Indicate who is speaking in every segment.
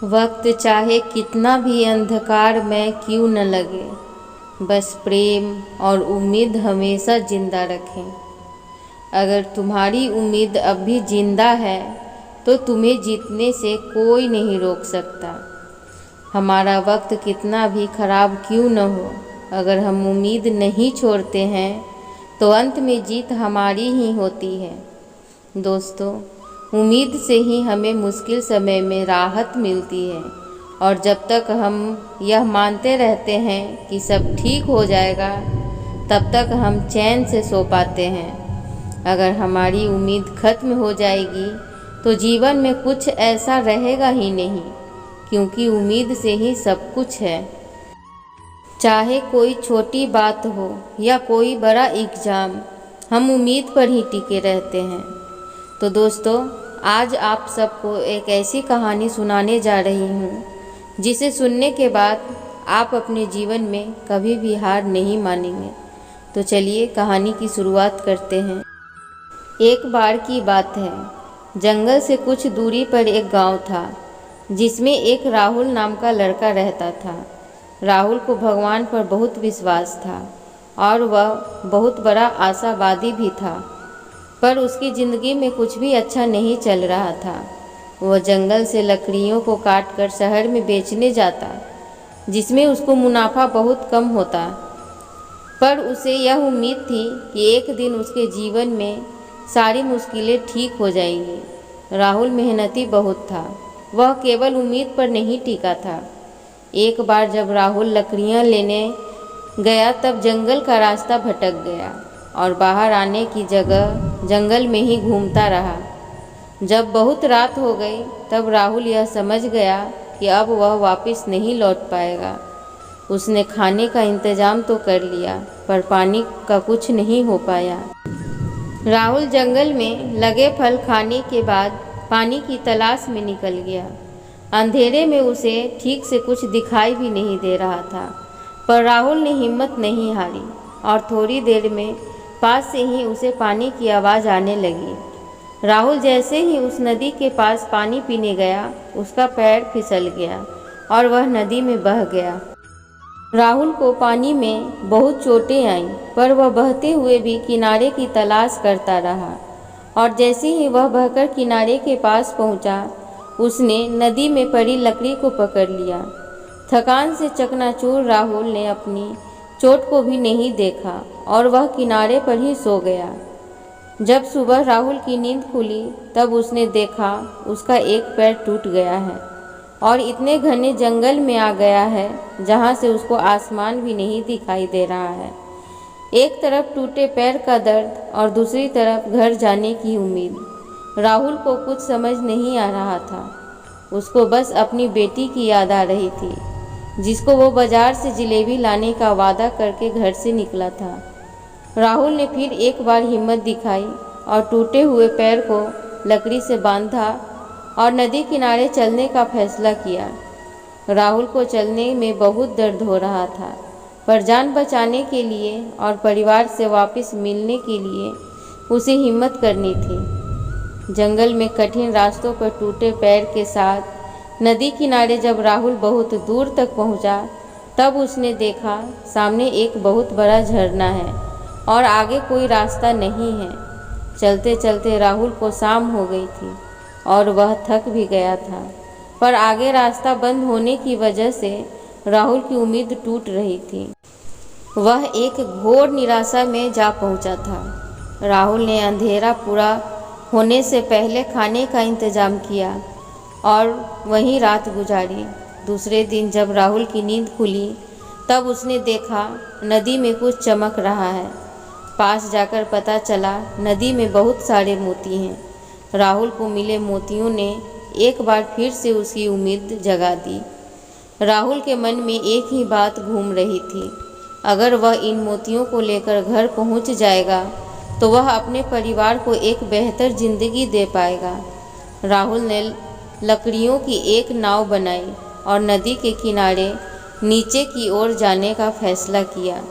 Speaker 1: वक्त चाहे कितना भी अंधकार में क्यों न लगे, बस प्रेम और उम्मीद हमेशा जिंदा रखें। अगर तुम्हारी उम्मीद अब भी जिंदा है तो तुम्हें जीतने से कोई नहीं रोक सकता। हमारा वक्त कितना भी खराब क्यों न हो, अगर हम उम्मीद नहीं छोड़ते हैं तो अंत में जीत हमारी ही होती है। दोस्तों, उम्मीद से ही हमें मुश्किल समय में राहत मिलती है, और जब तक हम यह मानते रहते हैं कि सब ठीक हो जाएगा, तब तक हम चैन से सो पाते हैं। अगर हमारी उम्मीद खत्म हो जाएगी तो जीवन में कुछ ऐसा रहेगा ही नहीं, क्योंकि उम्मीद से ही सब कुछ है। चाहे कोई छोटी बात हो या कोई बड़ा एग्ज़ाम, हम उम्मीद पर ही टिके रहते हैं। तो दोस्तों, आज आप सबको एक ऐसी कहानी सुनाने जा रही हूँ जिसे सुनने के बाद आप अपने जीवन में कभी भी हार नहीं मानेंगे। तो चलिए कहानी की शुरुआत करते हैं। एक बार की बात है, जंगल से कुछ दूरी पर एक गांव था जिसमें एक राहुल नाम का लड़का रहता था। राहुल को भगवान पर बहुत विश्वास था और वह बहुत बड़ा आशावादी भी था, पर उसकी ज़िंदगी में कुछ भी अच्छा नहीं चल रहा था। वह जंगल से लकड़ियों को काट कर शहर में बेचने जाता, जिसमें उसको मुनाफा बहुत कम होता, पर उसे यह उम्मीद थी कि एक दिन उसके जीवन में सारी मुश्किलें ठीक हो जाएंगी। राहुल मेहनती बहुत था, वह केवल उम्मीद पर नहीं टिका था। एक बार जब राहुल लकड़ियाँ लेने गया तब जंगल का रास्ता भटक गया और बाहर आने की जगह जंगल में ही घूमता रहा। जब बहुत रात हो गई तब राहुल यह समझ गया कि अब वह वापस नहीं लौट पाएगा। उसने खाने का इंतजाम तो कर लिया, पर पानी का कुछ नहीं हो पाया। राहुल जंगल में लगे फल खाने के बाद पानी की तलाश में निकल गया। अंधेरे में उसे ठीक से कुछ दिखाई भी नहीं दे रहा था, पर राहुल ने हिम्मत नहीं हारी और थोड़ी देर में पास से ही उसे पानी की आवाज़ आने लगी। राहुल जैसे ही उस नदी के पास पानी पीने गया, उसका पैर फिसल गया और वह नदी में बह गया। राहुल को पानी में बहुत चोटें आईं, पर वह बहते हुए भी किनारे की तलाश करता रहा, और जैसे ही वह बहकर किनारे के पास पहुंचा, उसने नदी में पड़ी लकड़ी को पकड़ लिया। थकान से चकनाचूर राहुल ने अपनी चोट को भी नहीं देखा और वह किनारे पर ही सो गया। जब सुबह राहुल की नींद खुली तब उसने देखा उसका एक पैर टूट गया है और इतने घने जंगल में आ गया है जहाँ से उसको आसमान भी नहीं दिखाई दे रहा है। एक तरफ टूटे पैर का दर्द और दूसरी तरफ घर जाने की उम्मीद। राहुल को कुछ समझ नहीं आ रहा था। उसको बस अपनी बेटी की याद आ रही थी, जिसको वो बाजार से जलेबी लाने का वादा करके घर से निकला था। राहुल ने फिर एक बार हिम्मत दिखाई और टूटे हुए पैर को लकड़ी से बांधा और नदी किनारे चलने का फैसला किया। राहुल को चलने में बहुत दर्द हो रहा था, पर जान बचाने के लिए और परिवार से वापस मिलने के लिए उसे हिम्मत करनी थी। जंगल में कठिन रास्तों पर टूटे पैर के साथ नदी किनारे जब राहुल बहुत दूर तक पहुंचा, तब उसने देखा सामने एक बहुत बड़ा झरना है और आगे कोई रास्ता नहीं है। चलते चलते राहुल को शाम हो गई थी और वह थक भी गया था, पर आगे रास्ता बंद होने की वजह से राहुल की उम्मीद टूट रही थी। वह एक घोर निराशा में जा पहुंचा था। राहुल ने अंधेरा पूरा होने से पहले खाने का इंतजाम किया और वहीं रात गुजारी। दूसरे दिन जब राहुल की नींद खुली तब उसने देखा नदी में कुछ चमक रहा है। पास जाकर पता चला नदी में बहुत सारे मोती हैं। राहुल को मिले मोतियों ने एक बार फिर से उसकी उम्मीद जगा दी। राहुल के मन में एक ही बात घूम रही थी, अगर वह इन मोतियों को लेकर घर पहुंच जाएगा तो वह अपने परिवार को एक बेहतर ज़िंदगी दे पाएगा। राहुल ने लकड़ियों की एक नाव बनाई और नदी के किनारे नीचे की ओर जाने का फैसला किया।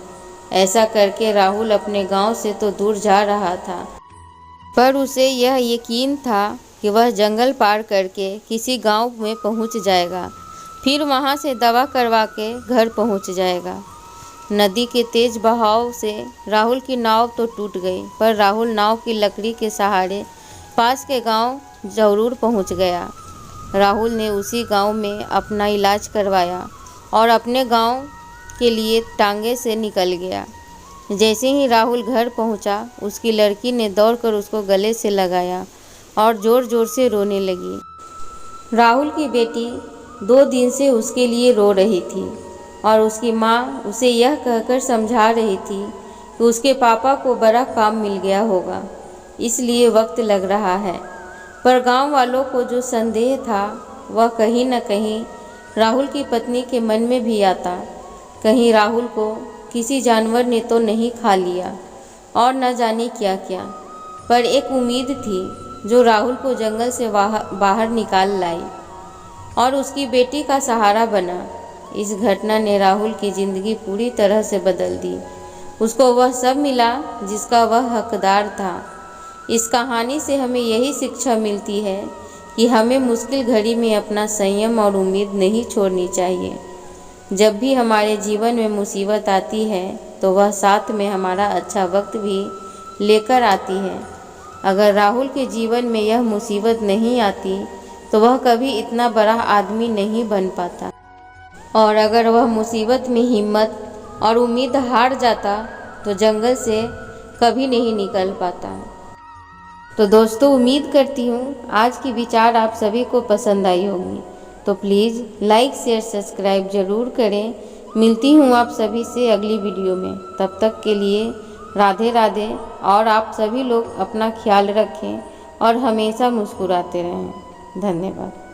Speaker 1: ऐसा करके राहुल अपने गांव से तो दूर जा रहा था, पर उसे यह यकीन था कि वह जंगल पार करके किसी गांव में पहुंच जाएगा, फिर वहां से दवा करवा के घर पहुंच जाएगा। नदी के तेज बहाव से राहुल की नाव तो टूट गई, पर राहुल नाव की लकड़ी के सहारे पास के गांव जरूर पहुंच गया। राहुल ने उसी गांव में अपना इलाज करवाया और अपने गांव के लिए टांगे से निकल गया। जैसे ही राहुल घर पहुंचा, उसकी लड़की ने दौड़कर उसको गले से लगाया और ज़ोर ज़ोर से रोने लगी। राहुल की बेटी 2 दिन से उसके लिए रो रही थी और उसकी माँ उसे यह कहकर समझा रही थी कि उसके पापा को बड़ा काम मिल गया होगा, इसलिए वक्त लग रहा है। पर गांव वालों को जो संदेह था वह कहीं न कहीं राहुल की पत्नी के मन में भी आता। कहीं राहुल को किसी जानवर ने तो नहीं खा लिया और न जाने क्या क्या। पर एक उम्मीद थी जो राहुल को जंगल से बाहर निकाल लाई और उसकी बेटी का सहारा बना। इस घटना ने राहुल की ज़िंदगी पूरी तरह से बदल दी। उसको वह सब मिला जिसका वह हकदार था। इस कहानी से हमें यही शिक्षा मिलती है कि हमें मुश्किल घड़ी में अपना संयम और उम्मीद नहीं छोड़नी चाहिए। जब भी हमारे जीवन में मुसीबत आती है तो वह साथ में हमारा अच्छा वक्त भी लेकर आती है। अगर राहुल के जीवन में यह मुसीबत नहीं आती तो वह कभी इतना बड़ा आदमी नहीं बन पाता, और अगर वह मुसीबत में हिम्मत और उम्मीद हार जाता तो जंगल से कभी नहीं निकल पाता। तो दोस्तों, उम्मीद करती हूँ आज की विचार आप सभी को पसंद आई होगी। तो प्लीज़ लाइक शेयर सब्सक्राइब ज़रूर करें। मिलती हूँ आप सभी से अगली वीडियो में। तब तक के लिए राधे राधे, और आप सभी लोग अपना ख्याल रखें और हमेशा मुस्कुराते रहें। धन्यवाद।